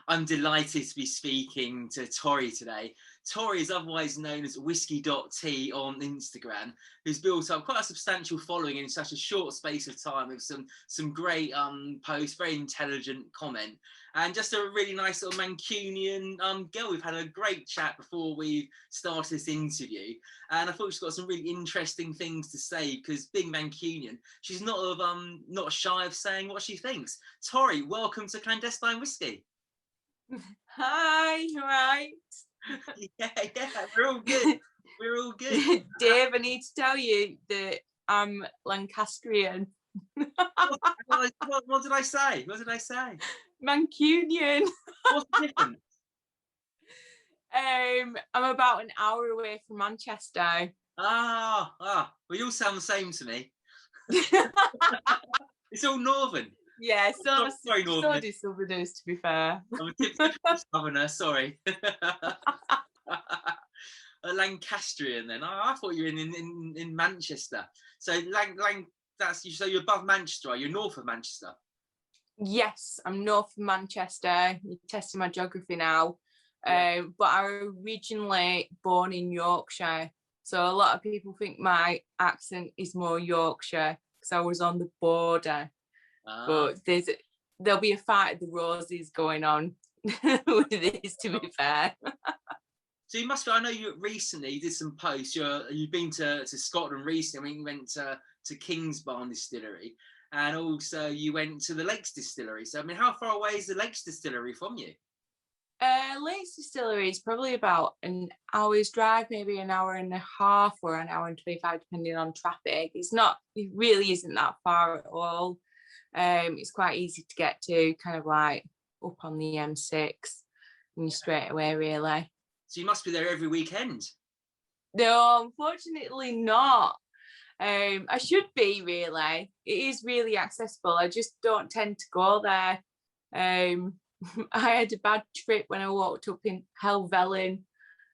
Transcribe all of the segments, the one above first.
I'm delighted to be speaking to Tori today. Tori is otherwise known as Whisky.T on Instagram, who's built up quite a substantial following in such a short space of time with some great posts, very intelligent comment, and just a really nice sort of Mancunian girl. We've had a great chat before we started this interview, and I thought she's got some really interesting things to say because being Mancunian, she's not shy of saying what she thinks. Tori, welcome to Clandestine Whisky. Hi, you right? Yeah, we're all good. We're all good. Dave, I need to tell you that I'm Lancastrian. What did I say? What did I say? Mancunian. What's the difference? I'm about an hour away from Manchester. We all sound the same to me. It's all northern. Yeah, so northern. do Southerners, to be fair. I'm a typical Southerner, sorry. A Lancastrian then. I thought you were in Manchester. So so you're above Manchester, are you? North of Manchester? Yes, I'm north of Manchester. You're testing my geography now. Yeah. But I was originally born in Yorkshire. So a lot of people think my accent is more Yorkshire because I was on the border. But there'll be a fight of the roses going on with this, to be fair. So you must. I know you recently did some posts. You've been to Scotland recently. I mean, you went to Kingsbarn Distillery, and also you went to the Lakes Distillery. So I mean, how far away is the Lakes Distillery from you? Lakes Distillery is probably about an hour's drive, maybe an hour and a half or an hour and 25, depending on traffic. It really isn't that far at all. It's quite easy to get to, kind of like up on the M6 and you're straight away, really. So you must be there every weekend. No, unfortunately not. I should be, really. It is really accessible. I just don't tend to go there. I had a bad trip when I walked up in Helvellyn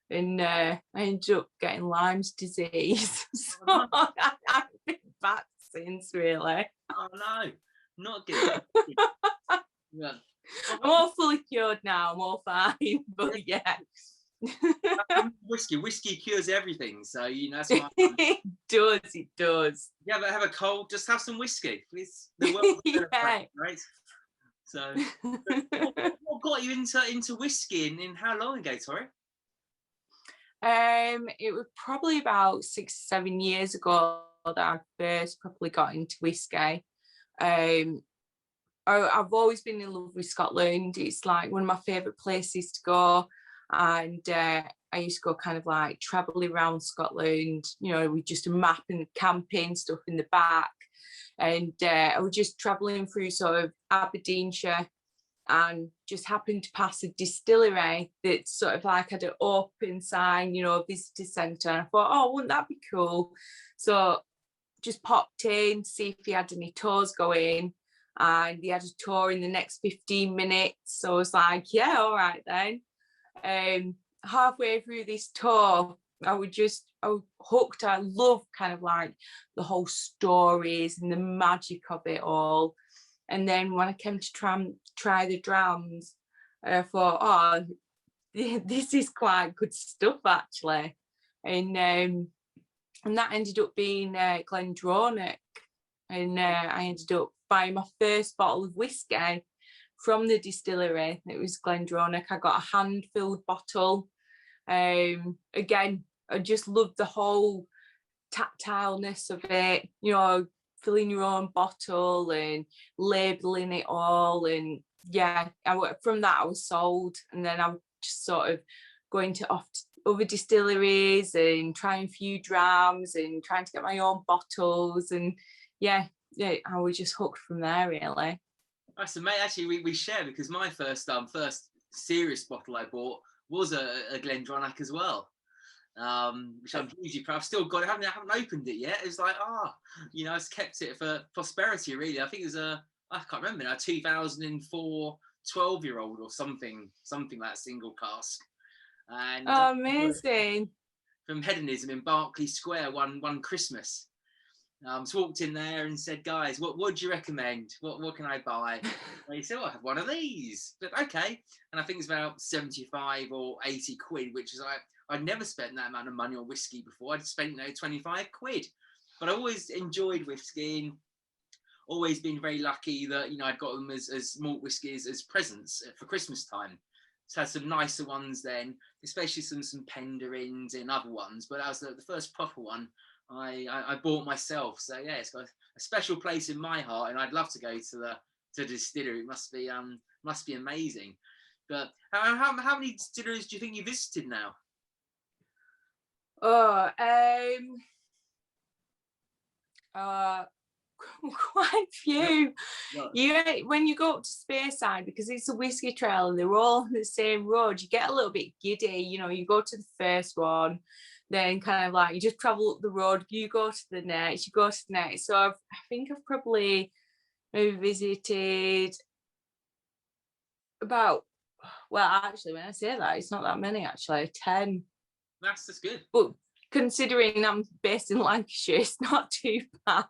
and I ended up getting Lyme's disease. So I've been back since, really. Oh no, not good. Yeah. I'm all fully cured now. I'm all fine, but yeah. Whiskey cures everything, so that's why. It does. Yeah, but have a cold, just have some whiskey. Please. The world Yeah. Right? So what got you into whiskey and how long ago, Tori? It was probably about 6-7 years ago that I first probably got into whiskey. I've always been in love with Scotland. It's like one of my favourite places to go, and I used to go kind of like travelling around Scotland, with just a map and camping stuff in the back. And I was just travelling through sort of Aberdeenshire and just happened to pass a distillery that sort of like had an open sign, a visitor centre. And I thought, oh, wouldn't that be cool? So just popped in, see if he had any tours going. And he had a tour in the next 15 minutes. So I was like, yeah, all right then. Halfway through this tour, I was hooked. I love kind of like the whole stories and the magic of it all. And then when I came to try the drams, I thought, oh, this is quite good stuff actually. And that ended up being Glendronach. And I ended up buying my first bottle of whiskey from the distillery. It was Glendronach. I got a hand-filled bottle. Again, I just loved the whole tactileness of it, filling your own bottle and labelling it all. And yeah, from that I was sold. And then I was just sort of going to other distilleries and trying a few drams and trying to get my own bottles. And yeah, I was just hooked from there, really. That's amazing. Actually, we share, because my first serious bottle I bought was a Glendronach as well, which I'm hugely proud. I've still got it. I haven't opened it yet. It's like, I've kept it for prosperity, really. I think it was I can't remember now, 2004 12-year-old or something like single cask. And amazing. From Hedonism in Berkeley Square one Christmas. So walked in there and said, guys, what do you recommend? What can I buy? And he said, well, I have one of these. But okay. And I think it's about 75 or 80 quid, which is I'd never spent that amount of money on whiskey before. I'd spent 25 quid. But I always enjoyed whiskey and always been very lucky that I'd got them as malt whiskies as presents for Christmas time. So I had some nicer ones then, especially some Penderins and other ones. But that was the first proper one I bought myself. So yeah, it's got a special place in my heart, and I'd love to go to the distillery. It must be amazing. But how many distilleries do you think you visited now? Oh, quite few. When you go up to Speyside, because it's a whiskey trail and they're all on the same road, you get a little bit giddy. You go to the first one, then kind of like you just travel up the road, you go to the next, you go to the next. So I think I've probably maybe visited about, well, actually, when I say that, it's not that many, actually, 10. That's good. But considering I'm based in Lancashire, it's not too bad.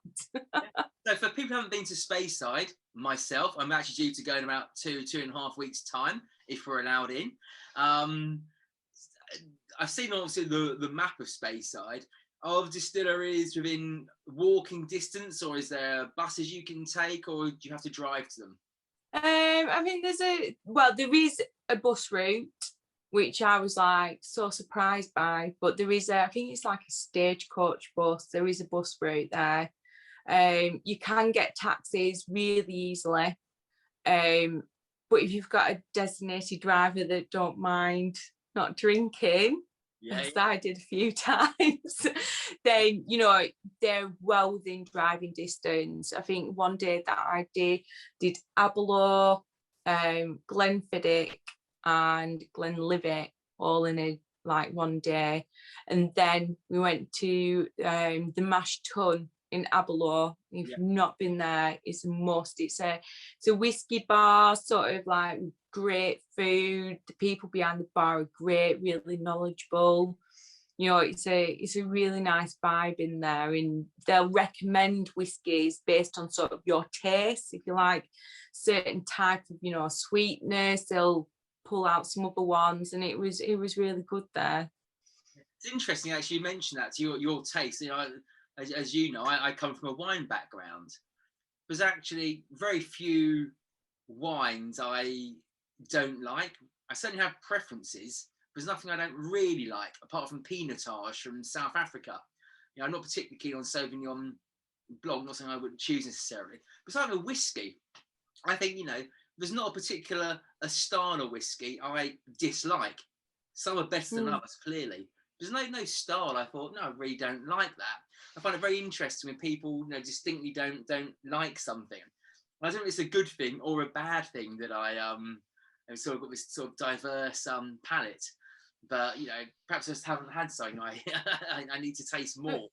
So for people who haven't been to Speyside, myself, I'm actually due to go in about 2.5 weeks' time, if we're allowed in. I've seen obviously the map of Speyside. Are distilleries within walking distance, or is there buses you can take, or do you have to drive to them? I mean, there is a bus route, which I was like so surprised by, but there is I think it's like a stagecoach bus. There is a bus route there. You can get taxis really easily. But if you've got a designated driver that don't mind not drinking, as I did a few times, then they're well within driving distance. I think one day that I did Aberlour, Glenfiddich and Glenlivet all in one day, and then we went to the Mash Tun in Aberlour. If you've not been there, it's a must. It's a whiskey bar, sort of like great food. The people behind the bar are great, really knowledgeable. It's a really nice vibe in there, and they'll recommend whiskies based on sort of your taste. If you like certain type of sweetness, they'll pull out some other ones, and it was really good there. It's interesting actually you mentioned that to your taste. As you know, I come from a wine background. There's actually very few wines I don't like. I certainly have preferences. There's nothing I don't really like apart from Pinotage from South Africa. I'm not particularly keen on Sauvignon Blanc, not something I would choose necessarily. But something with whiskey, I think there's not a particular style of whiskey I dislike. Some are better than others, clearly. There's no style I thought, no, I really don't like that. I find it very interesting when people distinctly don't like something. I don't know if it's a good thing or a bad thing that I have sort of got this sort of diverse palate. But perhaps I just haven't had something I need to taste more.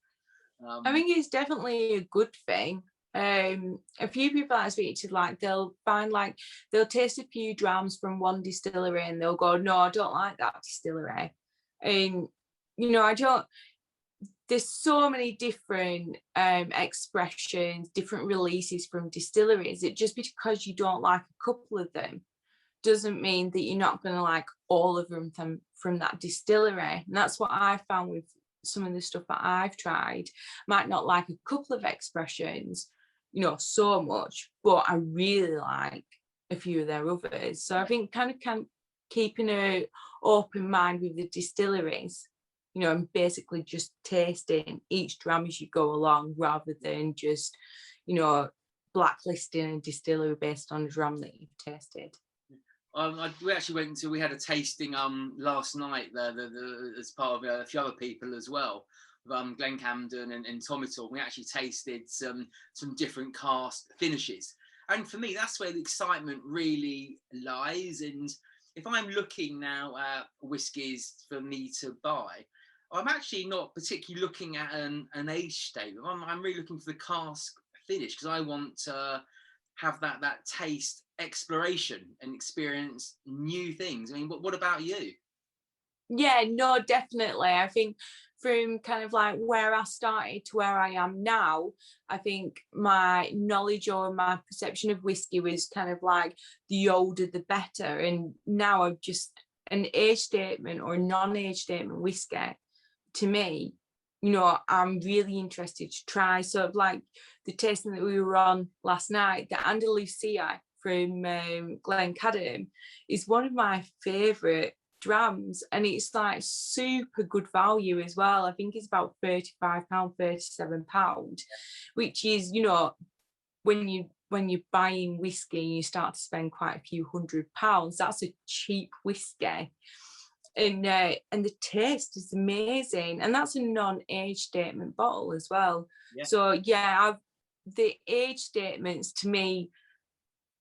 I think it's definitely a good thing. A few people I speak to, they'll find they'll taste a few drams from one distillery and they'll go, no, I don't like that distillery. And I don't. There's so many different expressions, different releases from distilleries. It just because you don't like a couple of them doesn't mean that you're not going to like all of them from that distillery. And that's what I found with some of the stuff that I've tried. Might not like a couple of expressions, so much, but I really like a few of their others. So I think kind of keeping an open mind with the distilleries, and basically just tasting each dram as you go along rather than just, blacklisting a distillery based on a dram that you've tasted. We actually we had a tasting last night as part of a few other people as well, Glen Camden and Tomital. We actually tasted some different cask finishes, and for me that's where the excitement really lies. And if I'm looking now at whiskies for me to buy, I'm actually not particularly looking at an age statement. I'm really looking for the cask finish because I want to have that taste exploration and experience new things. I mean, what about you? Yeah, no, definitely. I think from kind of like where I started to where I am now, I think my knowledge or my perception of whiskey was kind of like the older the better. And now I've just an age statement or a non-age statement whiskey, to me, you know, I'm really interested to try. Sort of like the tasting that we were on last night, the Andalusia from Glencadam is one of my favourite drams, and it's like super good value as well. I think it's about £35, £37, which is, you know, when you're buying whiskey and you start to spend quite a few £100s, that's a cheap whiskey. And the taste is amazing, and that's a non-age statement bottle as well. So yeah, the age statements to me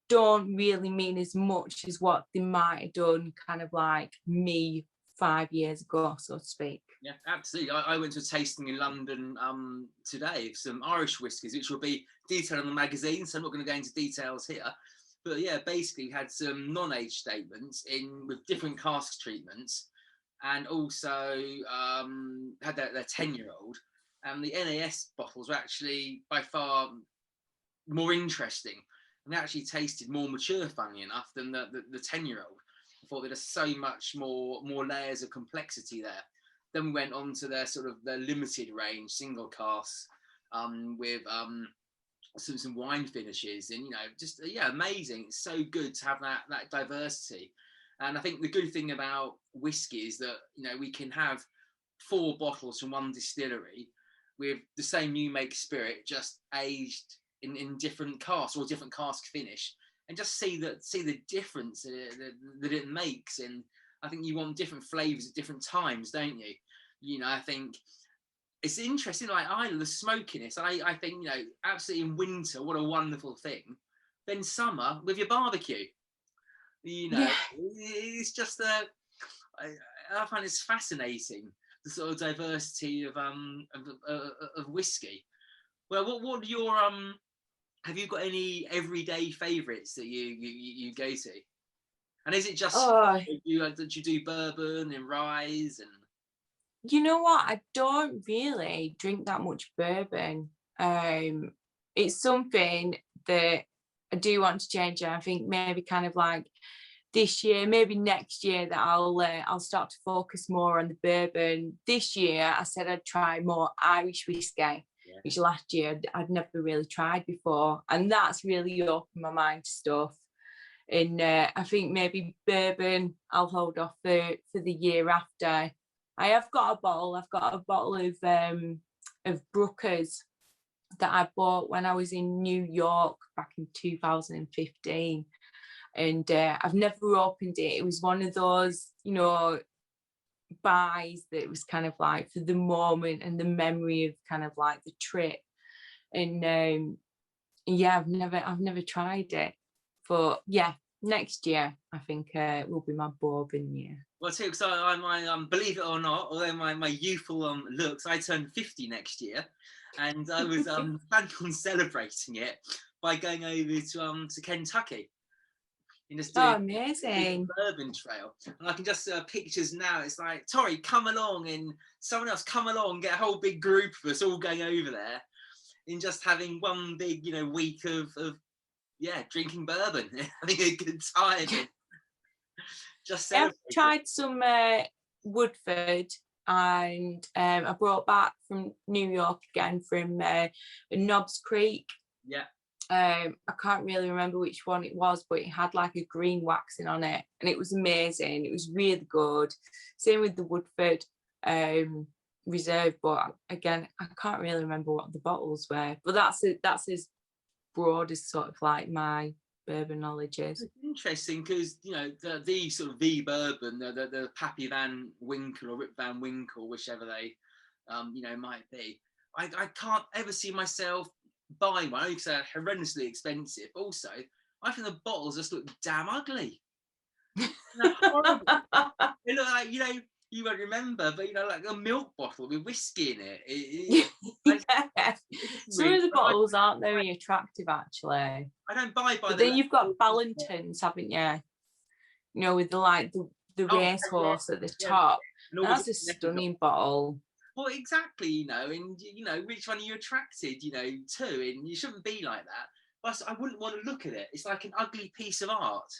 don't really mean as much as what they might have done kind of like me 5 years ago, so to speak. Yeah, absolutely. I went to a tasting in London today of some Irish whiskies, which will be detailed on the magazine, so I'm not going to go into details here. But yeah, basically had some non-age statements in with different cask treatments, and also had their 10-year-old. And the NAS bottles were actually by far more interesting, and they actually tasted more mature, funny enough, than the 10-year-old. I thought there was so much more layers of complexity there. Then we went on to their sort of their limited range single casks with some wine finishes, and you know, just amazing. It's so good to have that diversity. And I think the good thing about whiskey is that, you know, we can have 4 bottles from one distillery with the same new make spirit, just aged in different casks or different cask finish, and just see the difference that it makes. And I think you want different flavors at different times, don't you? You know, I think it's interesting, like Ireland, the smokiness. I think, you know, absolutely in winter, what a wonderful thing. Then summer with your barbecue, you know, it's just I find it's fascinating, the sort of diversity of whiskey. Well, what are your have you got any everyday favourites that you go to? And is it just that you do bourbon and rye and? You know what? I don't really drink that much bourbon. It's something that I do want to change. I think maybe kind of like this year, maybe next year, that I'll start to focus more on the bourbon. This year, I said I'd try more Irish whiskey, which last year I'd never really tried before, and that's really opened my mind to stuff. And I think maybe bourbon I'll hold off for the year after. I've got a bottle of Brooker's that I bought when I was in New York back in 2015. And I've never opened it. It was one of those, you know, buys that was kind of like for the moment and the memory of kind of like the trip. And I've never tried it. But yeah, next year I think will be my bourbon year. Well, too, because I believe it or not, although my youthful looks, I turn 50 next year, and I was planning on celebrating it by going over to Kentucky. Amazing. Bourbon trail, and I can just pictures now. It's like, Tori, come along, and someone else come along, get a whole big group of us all going over there, and just having one big, you know, week of drinking burnbourbon, having a good time. Just I've tried some Woodford, and I brought back from New York again from Knobs Creek. Yeah. I can't really remember which one it was, but it had like a green waxing on it, and it was amazing. It was really good. Same with the Woodford Reserve, but again, I can't really remember what the bottles were. But that's as broad as sort of like my bourbon knowledge is. It's interesting because, you know, the sort of the bourbon, the Pappy Van Winkle or Rip Van Winkle, whichever they you know, might be. I can't ever see myself buy one because they're horrendously expensive. Also, I think the bottles just look damn ugly. They're horrible. They look like, you know, you won't remember, but you know, like a milk bottle with whiskey in it. Some of the bottles aren't very attractive, actually. I don't buy by. But then you've got Ballantons, haven't you? You know, with the racehorse at the top. That's a stunning bottle. Well, exactly, you know, and you know, which one are you attracted, you know, to? And you shouldn't be like that. But I wouldn't want to look at it. It's like an ugly piece of art,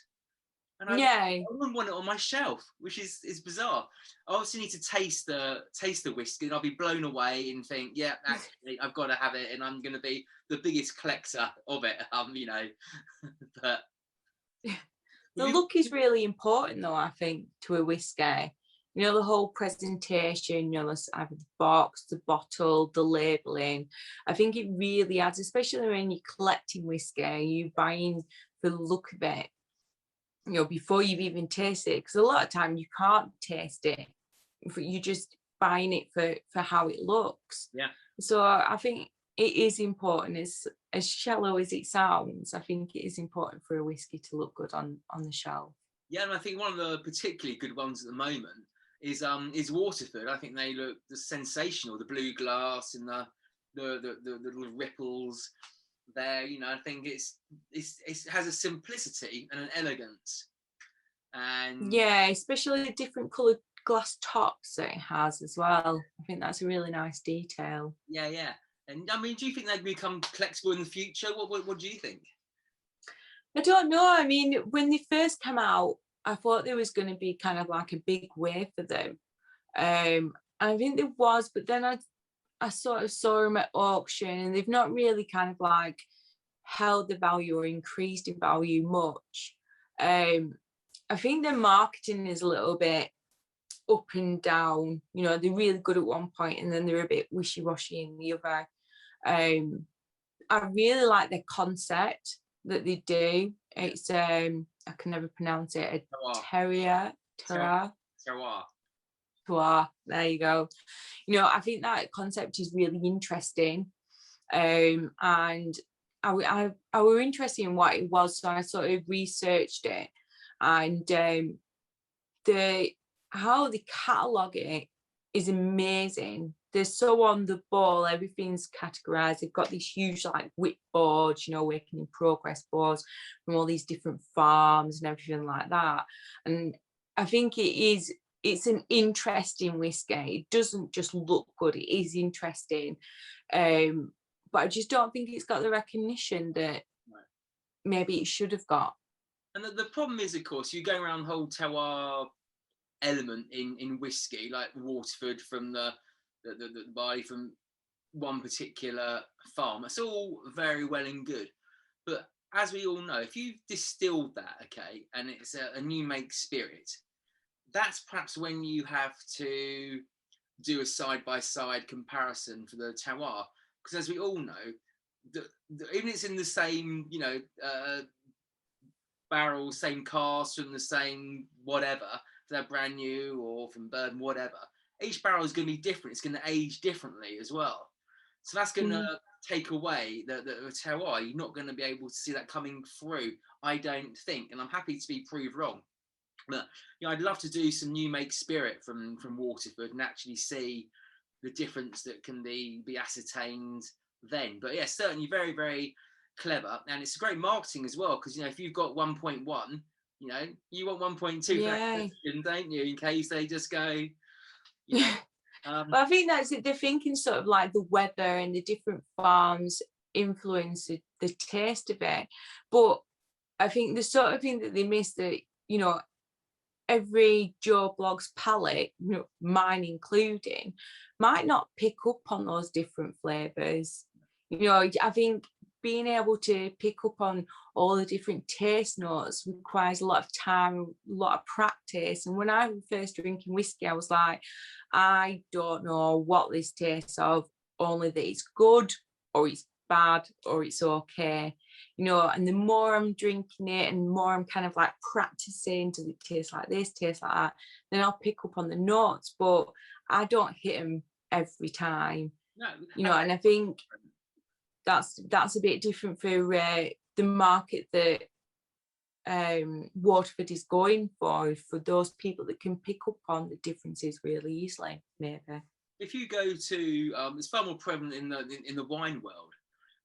and Yeah, I wouldn't want it on my shelf, which is bizarre. I obviously need to taste the whiskey, and I'll be blown away and think, yeah, actually, I've got to have it, and I'm going to be the biggest collector of it. You know, but the look is really important though, I think, to a whiskey. You know, the whole presentation, you know, either the box, the bottle, the labelling. I think it really adds, especially when you're collecting whiskey, you're buying for the look of it, you know, before you've even tasted it. Because a lot of time you can't taste it. You're just buying it for how it looks. yeah. So I think it is important, as shallow as it sounds, I think it is important for a whiskey to look good on the shelf. Yeah, and I think one of the particularly good ones at the moment is Waterford. I think they look sensational. The blue glass and the little ripples there. You know, I think it has a simplicity and an elegance. And Yeah, especially the different coloured glass tops that it has as well. I think that's a really nice detail. yeah, yeah. And I mean, do you think they'd become collectible in the future? What do you think? I don't know. I mean, when they first came out, I thought there was going to be kind of like a big wave for them. I think there was, but then I sort of saw them at auction, and they've not really kind of like held the value or increased in value much. I think their marketing is a little bit up and down. You know, they're really good at one point, and then they're a bit wishy-washy in the other. I really like their concept that they do. It's I can never pronounce it. A Terroir. there you go. You know, I think that concept is really interesting. And I were interested in what it was, so I sort of researched it, and the how they catalogue it is amazing. They're so on the ball, everything's categorized. They've got these huge like whip boards, you know, working in progress boards from all these different farms and everything like that. And I think it's an interesting whiskey. It doesn't just look good, it is interesting. But I just don't think it's got the recognition that maybe it should have got. And the problem is, of course, you go around the whole terroir element in whiskey, like Waterford from the barley from one particular farm. It's all very well and good, but as we all know, if you've distilled that, okay, and it's a new make spirit, that's perhaps when you have to do a side-by-side comparison for the terroir, because as we all know, even it's in the same, you know, barrel, same cask from the same whatever, if they're brand new or from bourbon, whatever, each barrel is going to be different. It's going to age differently as well. So that's going to take away the terroir. You're not going to be able to see that coming through, I don't think. And I'm happy to be proved wrong. But you know, I'd love to do some new make spirit from Waterford and actually see the difference that can be ascertained then. But yeah, certainly very, very clever. And it's great marketing as well, because you know, if you've got 1.1, you know, you want 1.2 for that question, don't you? In case they just go, you know. But I think that's it. They're thinking sort of like the weather and the different farms influence the taste of it. But I think the sort of thing that they miss, that, you know, every Joe Blogg's palate, you know, mine including, might not pick up on those different flavours. You know, I think being able to pick up on all the different taste notes requires a lot of time, a lot of practice. And when I was first drinking whiskey, I was like, I don't know what this tastes of, only that it's good or it's bad or it's okay. You know, and the more I'm drinking it and the more I'm kind of like practicing, does it taste like this, taste like that, then I'll pick up on the notes, but I don't hit them every time. No, you know, and I think that's a bit different for the market that Waterford is going for those people that can pick up on the differences really easily, maybe. If you go to, it's far more prevalent in the wine world.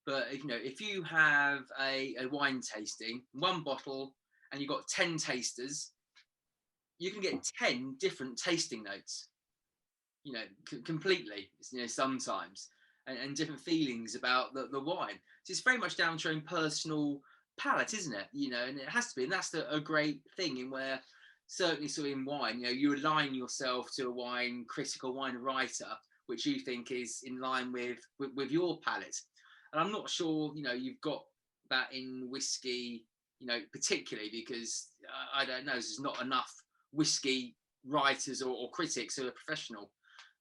But if, you know, if you have a wine tasting, one bottle, and you've got 10 tasters, you can get 10 different tasting notes. you know, completely, you know, sometimes, and different feelings about the wine. So it's very much down to your own personal palate, isn't it? You know, and it has to be, and that's a great thing in where, certainly sort of in wine, you know, you align yourself to a wine critic or wine writer, which you think is in line with your palate. And I'm not sure, you know, you've got that in whiskey, you know, particularly because I don't know, there's not enough whiskey writers or critics who are professional,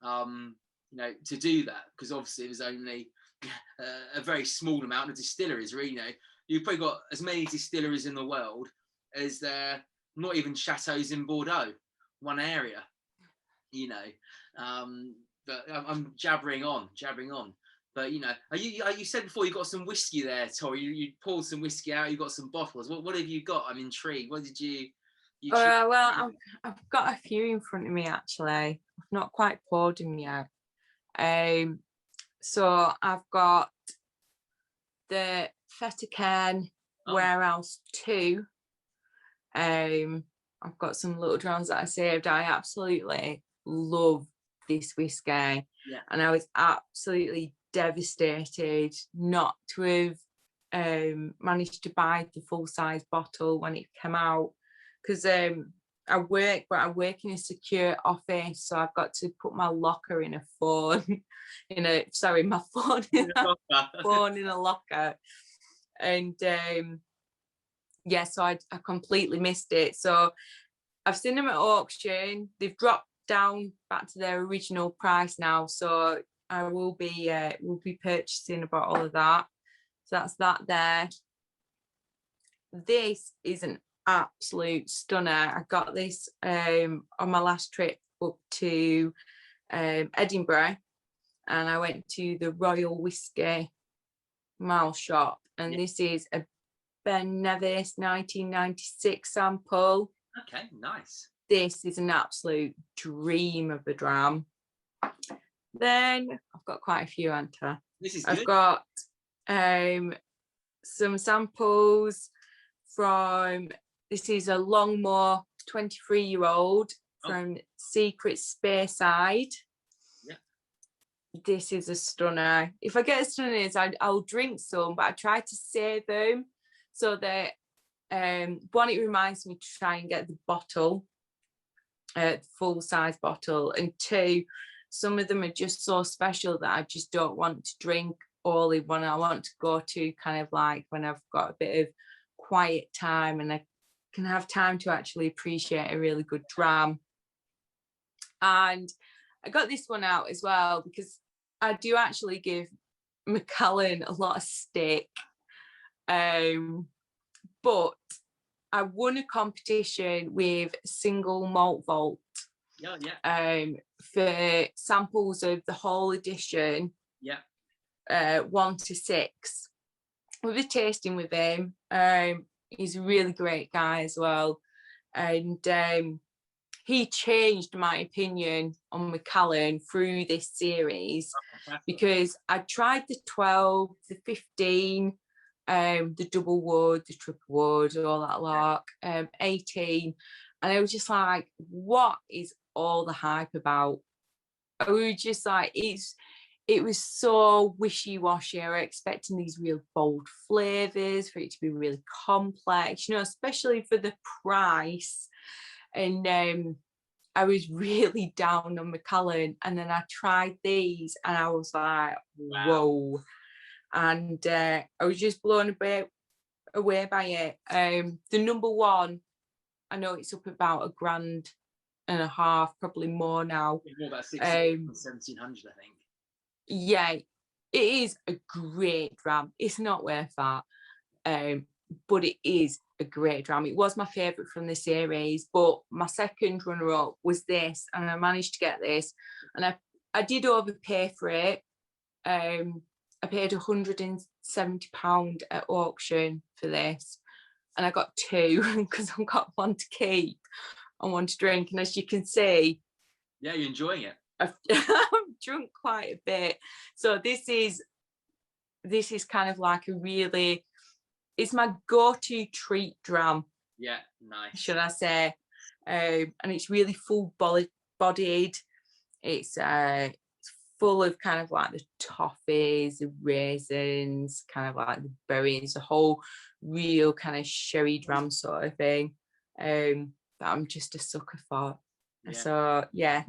you know, to do that, because obviously there's only a very small amount of distilleries. Really, you know, you've probably got as many distilleries in the world as there not even chateaus in Bordeaux, one area, you know. But I'm jabbering on. But you know, you said before you got some whiskey there, Tori. You poured some whiskey out. You got some bottles. What have you got? I'm intrigued. What did you? Well, I've got a few in front of me actually. I've not quite poured them yet. So I've got the Fettercairn Warehouse 2. I've got some little drams that I saved. I absolutely love this whiskey, and I was absolutely devastated not to have managed to buy the full-size bottle when it came out, because I work in a secure office, so I've got to put my locker in a phone my phone in a locker, and so I completely missed it. So I've seen them at auction. They've dropped down back to their original price now, so I will be purchasing a bottle of that. So that's that there. This is an absolute stunner. I got this on my last trip up to Edinburgh, and I went to the Royal Whisky Mile shop, and this is a Ben Nevis 1996 sample. Okay, nice. This is an absolute dream of a dram. Then I've got quite a few, Anta. This is good. I've got some samples from, this is a Longmore 23-year-old from Secret Speyside. Yeah. This is a stunner. If I get a stunner, I'll drink some, but I try to save them so that one, it reminds me to try and get the bottle, full-size bottle, and two, some of them are just so special that I just don't want to drink all in one. I want to go to kind of like when I've got a bit of quiet time and I can have time to actually appreciate a really good dram. And I got this one out as well because I do actually give Macallan a lot of stick, but I won a competition with Single Malt Vault for samples of the whole edition, 1 to 6. We were tasting with him. He's a really great guy as well, and he changed my opinion on Macallan through this series, because I tried the 12, the 15, the double wood, the triple wood, all that lot, 18, and I was just like, what is all the hype about? I was just like, it was so wishy-washy. I was expecting these real bold flavours, for it to be really complex, you know, especially for the price. And I was really down on Macallan, and then I tried these and I was like, whoa. And I was just blown away by it. The number one, I know it's up about £1,500, probably more now. More about 1,700, I think. Yeah, it is a great dram. It's not worth that, but it is a great dram. It was my favourite from the series, but my second runner-up was this, and I managed to get this, and I did overpay for it. I paid £170 at auction for this, and I got 2 because I've got one to keep and one to drink. And as you can see, you're enjoying it. I've drunk quite a bit. So this is kind of like it's my go-to treat dram. Yeah, nice. Should I say? And it's really full-bodied. It's full of kind of like the toffees, the raisins, kind of like the berries, the whole real kind of sherry dram sort of thing. That I'm just a sucker for. Yeah. So yeah,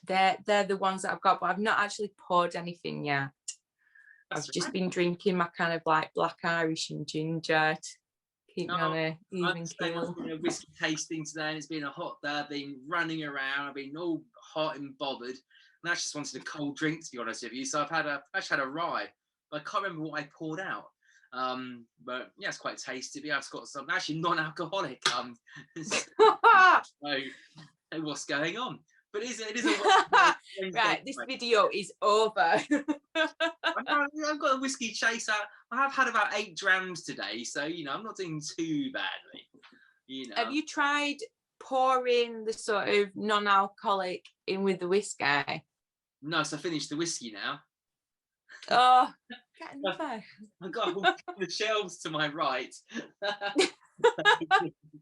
they're the ones that I've got, but I've not actually poured anything yet. I've just been drinking my kind of like black Irish and ginger to keep me on a even keel. I've been a whiskey tasting today, and it's been a hot day. I've been running around. I've been all hot and bothered, and I just wanted a cold drink, to be honest with you. So I've actually had a ride. But I can't remember what I poured out. But yeah, it's quite tasty. But yeah, it's got some actually non-alcoholic. So what's going on? But it is a right. This video is over. I've got a whiskey chaser. I have had about 8 drams today, so I'm not doing too badly. Have you tried pouring the sort of non-alcoholic in with the whiskey? No, so I finished the whiskey now. Oh, get another. I've got all the shelves to my right.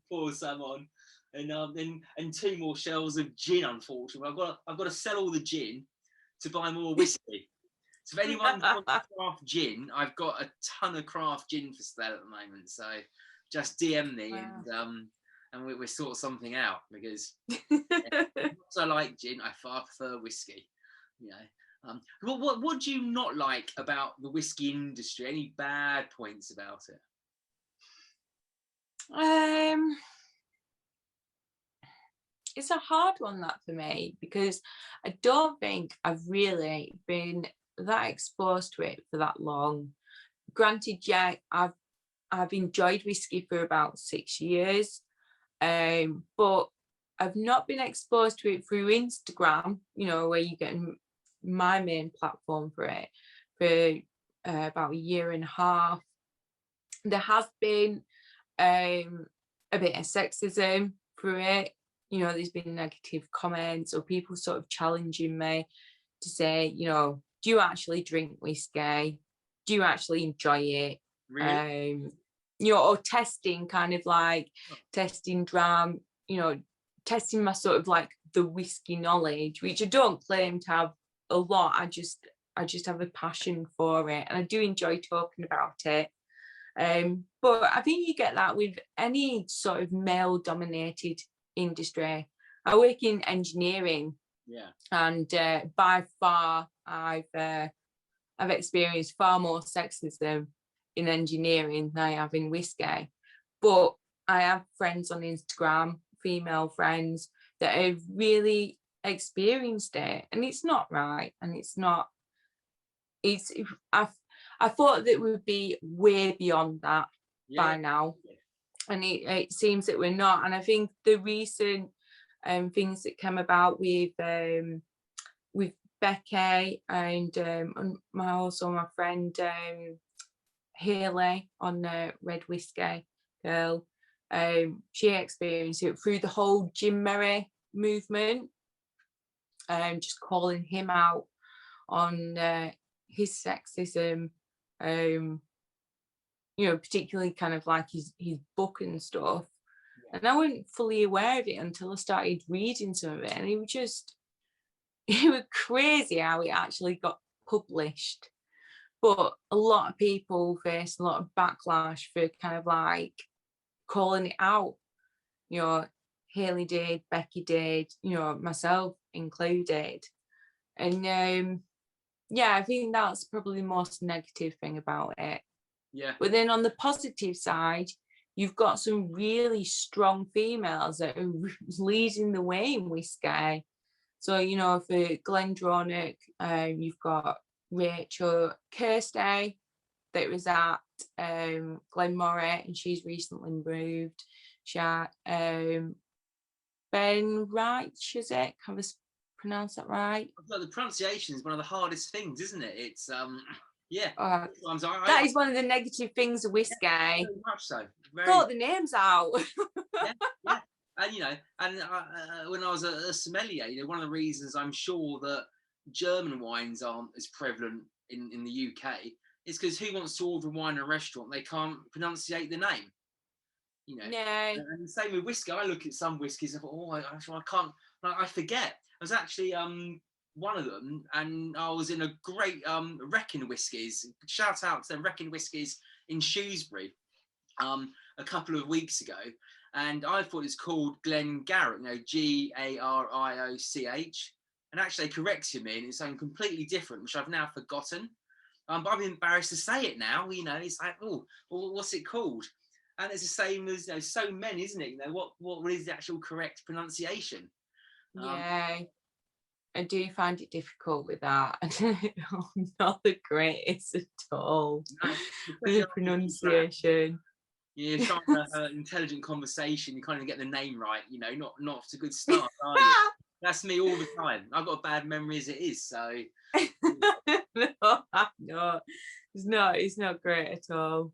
Pour some on. And 2 more shelves of gin, unfortunately. I've got to sell all the gin to buy more whiskey. So if anyone wants craft gin, I've got a ton of craft gin for sale at the moment. So just DM me. Wow. And we sort something out, because I like gin, I far prefer whiskey. What do you not like about the whiskey industry? Any bad points about it? It's a hard one, that, for me, because I don't think I've really been that exposed to it for that long. Granted, yeah, I've enjoyed whiskey for about 6 years, but I've not been exposed to it through Instagram, where you get my main platform for it, for about 1.5 years. There has been a bit of sexism through it. There's been negative comments or people sort of challenging me to say, do you actually drink whiskey? Do you actually enjoy it? Really? Or testing, kind of like testing dram, testing my sort of like the whiskey knowledge, which I don't claim to have a lot. I just have a passion for it, and I do enjoy talking about it. But I think you get that with any sort of male-dominated industry. I work in engineering, and by far I've experienced far more sexism in engineering than I have in whiskey. But I have friends on Instagram, female friends, that have really experienced it, and it's not right, and it's not. I thought that we'd be way beyond that by now, and it seems that we're not. And I think the recent things that came about with Becky and also my friend Haley on Red Whisky Girl, she experienced it through the whole Jim Merry movement, just calling him out on his sexism, particularly kind of like his book and stuff. And I wasn't fully aware of it until I started reading some of it, and it was crazy how it actually got published. But a lot of people faced a lot of backlash for kind of like calling it out. Haley did, Becky did, myself included. And I think that's probably the most negative thing about it. Yeah. But then on the positive side, you've got some really strong females that are leading the way in whiskey. So, for Glendronach, you've got Rachel Kirsty that was at Glenmorangie, and she's recently moved. She had Ben Wright, is it? Can I pronounce that right? Well, the pronunciation is one of the hardest things, isn't it? It's that is one of the negative things of whiskey. Very much so. Sort the names out. yeah. And when I was a sommelier, one of the reasons I'm sure that German wines aren't as prevalent in the UK is because who wants to order wine in a restaurant? They can't pronunciate the name. you know. Yeah. And the same with whiskey. I look at some whiskies, I thought, oh, I can't, I forget. I was actually one of them, and I was in a great Wrecking Whiskies. Shout out to them, Wrecking Whiskies in Shrewsbury, a couple of weeks ago, and I thought it's called Glengarioch, Garioch, and actually they corrected me, and it's something completely different, which I've now forgotten. But I'm embarrassed to say it now. It's like, oh, well, what's it called? And it's the same as so many, isn't it? What is the actual correct pronunciation? Yeah. I do find it difficult with that. I'm not the greatest at all with the pronunciation. You're trying to have an intelligent conversation. You kind of get the name right, not a good start, are you? That's me all the time. I've got a bad memory as it is, so. No, it's not great at all.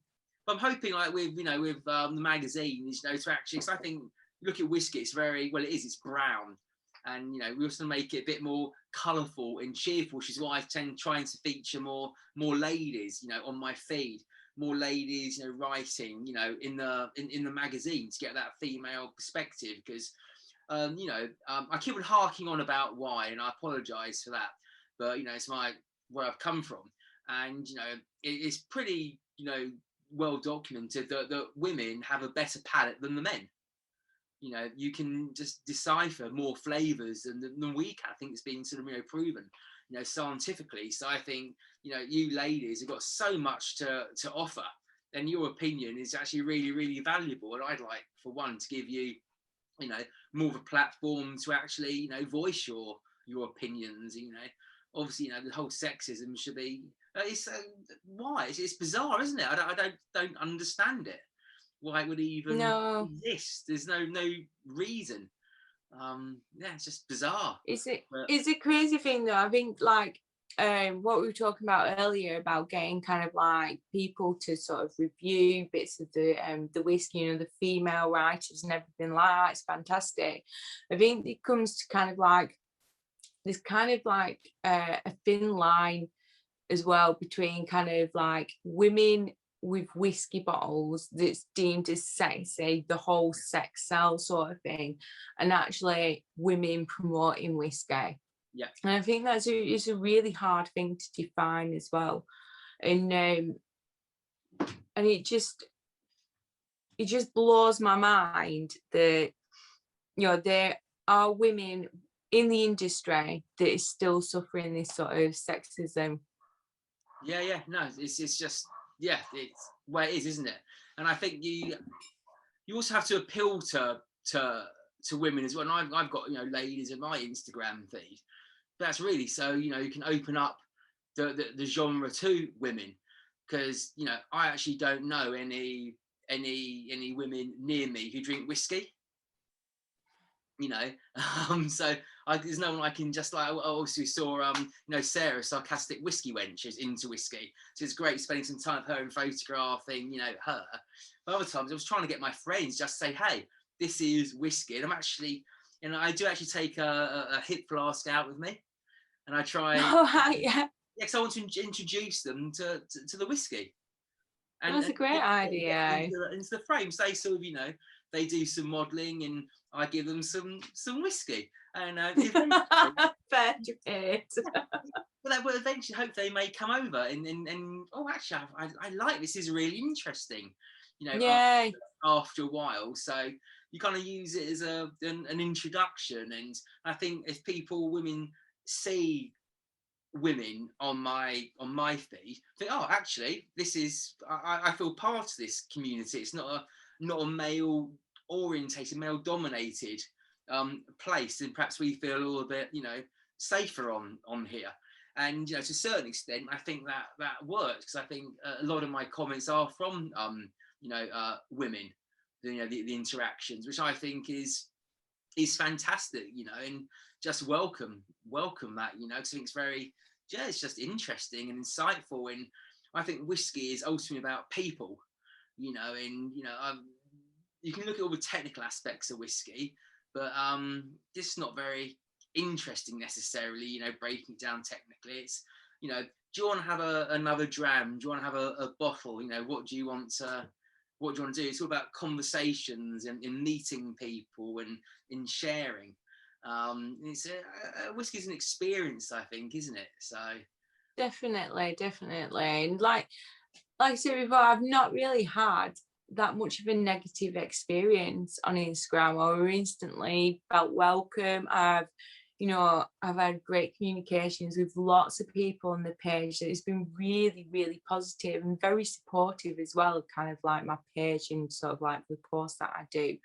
But I'm hoping, like with the magazines, to actually, because I think look at whiskey, it's very well, it's brown, and we also make it a bit more colourful and cheerful, which is why I tend trying to feature more ladies, on my feed, more ladies, writing, in the magazine to get that female perspective, because I keep on harking on about wine, and I apologise for that, but it's where I've come from, and it's pretty well documented that women have a better palate than the men. You can just decipher more flavors than we can. I think it's been sort of proven scientifically. So I think you ladies have got so much to offer, and your opinion is actually really, really valuable, and I'd like for one to give you more of a platform to actually voice your opinions. Obviously the whole sexism should be why it's bizarre, isn't it? I don't understand it, why it would even exist. There's no reason. It's just bizarre. It's a crazy thing though. I think like what we were talking about earlier about getting kind of like people to sort of review bits of the whiskey, the female writers and everything like that. It's fantastic. I think it comes to kind of like there's kind of like a thin line as well between kind of like women with whiskey bottles that's deemed as sexy, the whole sex sell sort of thing, and actually women promoting whiskey. Yeah, and I think it's a really hard thing to define as well, and it just blows my mind that there are women in the industry that is still suffering this sort of sexism. No, it's just it's where it is, isn't it? And I think you also have to appeal to women as well. And I've got ladies in my Instagram feed. That's really so you can open up the genre to women, because I actually don't know any women near me who drink whiskey. So there's no one I can just like. I also saw Sarah, Sarcastic Whiskey Wench, is into whiskey, so it's great spending some time with her and photographing her. But other times I was trying to get my friends just say, hey, this is whiskey, and I'm actually I do actually take a hip flask out with me, and I try because I want to introduce them to the whiskey. And that's a great idea. Into the frames, they sort of they do some modelling, and I give them some whiskey, and fair trade. But eventually, hope they may come over and oh, actually, I like this. Is really interesting, after a while. So you kind of use it as an introduction, and I think if women see women on my feed, think, oh, actually, this is I feel part of this community. It's not a male orientated, male dominated place, and perhaps we feel a little bit safer on here. And to a certain extent, I think that works, because I think a lot of my comments are from women, the interactions, which I think is fantastic, and just welcome that, because I think it's very it's just interesting and insightful. And I think whiskey is ultimately about people, and you can look at all the technical aspects of whiskey, but this is not very interesting necessarily, breaking it down technically. It's do you want to have another dram, do you want to have a bottle, what do you want what do you want to do? It's all about conversations and in meeting people and in sharing. It's whiskey's an experience, I think, isn't it? So definitely, and like I said before, I've not really had that much of a negative experience on Instagram, or instantly felt welcome. I've had great communications with lots of people on the page. It's been really, really positive and very supportive as well, of kind of like my page and sort of like the posts that I do,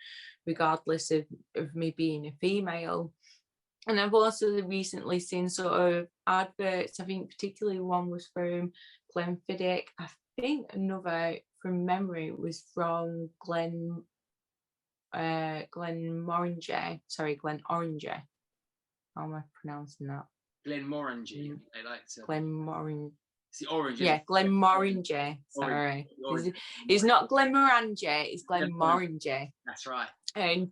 regardless of me being a female. And I've also recently seen sort of adverts. I think particularly one was from Glenfiddich. I think another, from memory, was from Glenmorangie. How am I pronouncing that? Glenmorangie. They like to. Glenmorangie. It's the orange. Yeah, Glenmorangie. Sorry, it's not Glenmorangie. It's Glenmorangie. That's right. And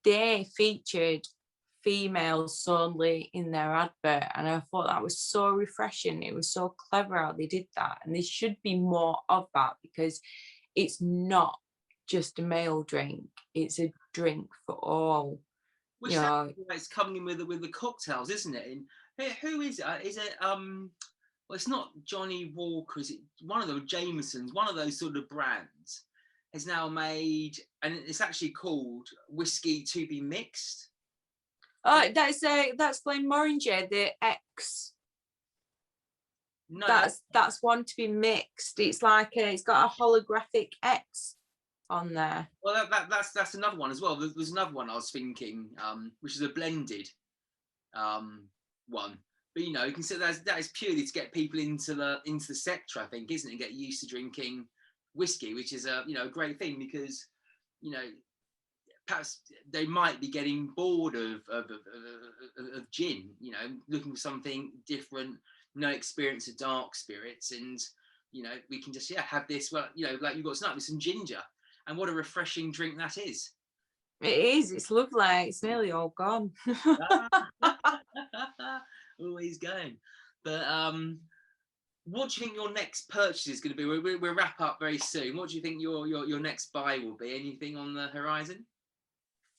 they featured females solely in their advert, and I thought that was so refreshing. It was so clever how they did that, and there should be more of that, because it's not just a male drink, it's a drink for all. Which it's coming in with the cocktails, isn't it? And who is it? Is it well, it's not Johnny Walker, is it one of the Jamesons, one of those sort of brands has now made, and it's actually called Whiskey to be Mixed. Oh, that's Glenmorangie, the X. No, that's one to be mixed. It's like it's got a holographic X on there. Well, that's another one as well. There's another one I was thinking, which is a blended one. But you can say that is purely to get people into the sector, I think, isn't it? Get used to drinking whiskey, which is a great thing, because perhaps they might be getting bored of gin, looking for something different, no experience of dark spirits, and we can just have this. Well, like you've got tonight with some ginger, and what a refreshing drink that is. It is. It's lovely. It's nearly all gone. Always going. But what do you think your next purchase is going to be? We'll wrap up very soon. What do you think your next buy will be? Anything on the horizon?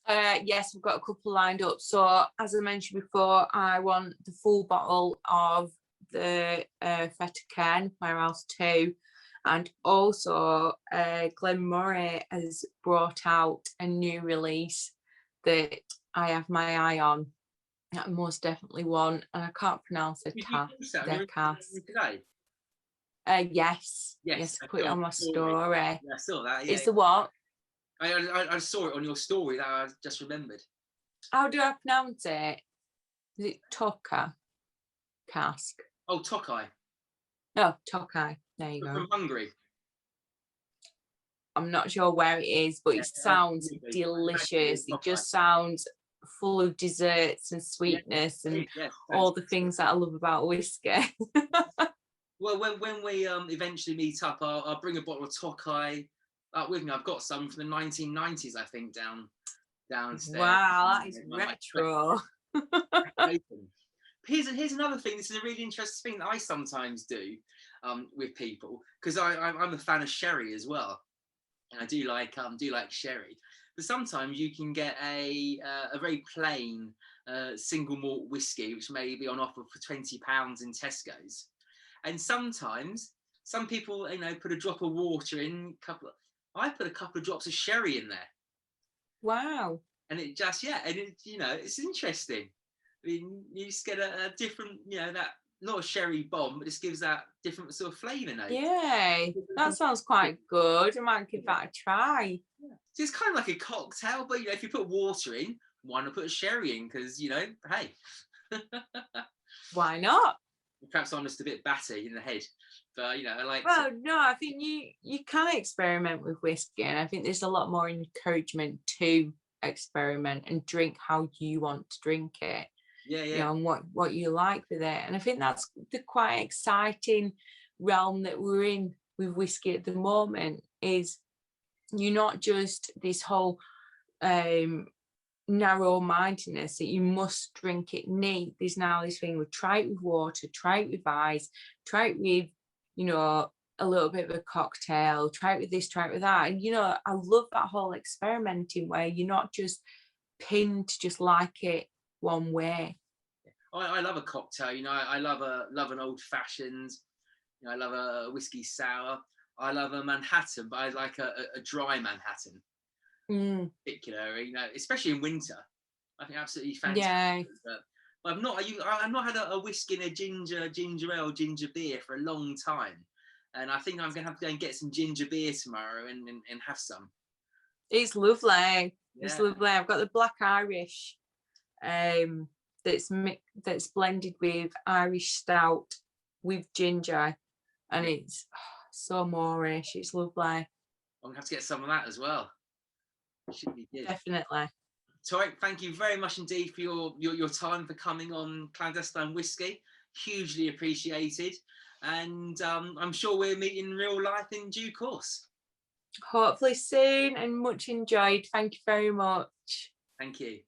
Yes, we've got a couple lined up. So as I mentioned before, I want the full bottle of the Feta Ken Warehouse 2, and also Glenmorangie has brought out a new release that I have my eye on. I most definitely want, and I can't pronounce it. Yes, I put it on my story. Yeah, I saw that. Yeah. It's the what? I saw it on your story that I just remembered. How do I pronounce it? Is it Toka cask? Oh, Tokai. No, Tokai. There you go. From Hungary. I'm not sure where it is, but it sounds delicious. It just sounds full of desserts and sweetness and all the things that I love about whiskey. Well, when we eventually meet up, I'll bring a bottle of Tokai up with me. I've got some from the 1990s, I think, downstairs. Wow, that is retro. Here's another thing. This is a really interesting thing that I sometimes do with people, because I'm a fan of sherry as well, and I do like sherry. But sometimes you can get a very plain single malt whiskey, which may be on offer for £20 in Tesco's. And sometimes some people, put a drop of water in. I put a couple of drops of sherry in there. Wow! And it just it's interesting. I mean, you just get a different, that not a sherry bomb, but just gives that different sort of flavour note. Yeah, that sounds quite good. I might give that a try. Yeah. So it's kind of like a cocktail, but if you put water in, why not put a sherry in? Because hey, why not? Perhaps I'm just a bit batty in the head, but I like. Well, no, I think you can experiment with whiskey, and I think there's a lot more encouragement to experiment and drink how you want to drink it. Yeah. And what you like with it. And I think that's the quite exciting realm that we're in with whiskey at the moment, is you're not just this whole narrow-mindedness that you must drink it neat. There's now this thing with try it with water, try it with ice, try it with a a little bit of a cocktail, try it with this, try it with that. And, I love that whole experimenting where you're not just pinned to just like it one way. I love a cocktail. I love an old fashioned. I love a whiskey sour. I love a Manhattan, but I like a dry Manhattan. Particularly, especially in winter. I think absolutely fantastic. Yeah. But I've not had a whiskey and a ginger ale, ginger beer for a long time, and I think I'm gonna have to go and get some ginger beer tomorrow and have some. It's lovely. Yeah. It's lovely. I've got the Black Irish, that's blended with Irish stout with ginger, and it's so Moorish. It's lovely. I'm gonna have to get some of that as well. Should be good. Definitely. Tori, thank you very much indeed for your time, for coming on Clandestine Whisky. Hugely appreciated. And I'm sure we'll meet in real life in due course. Hopefully soon, and much enjoyed. Thank you very much. Thank you.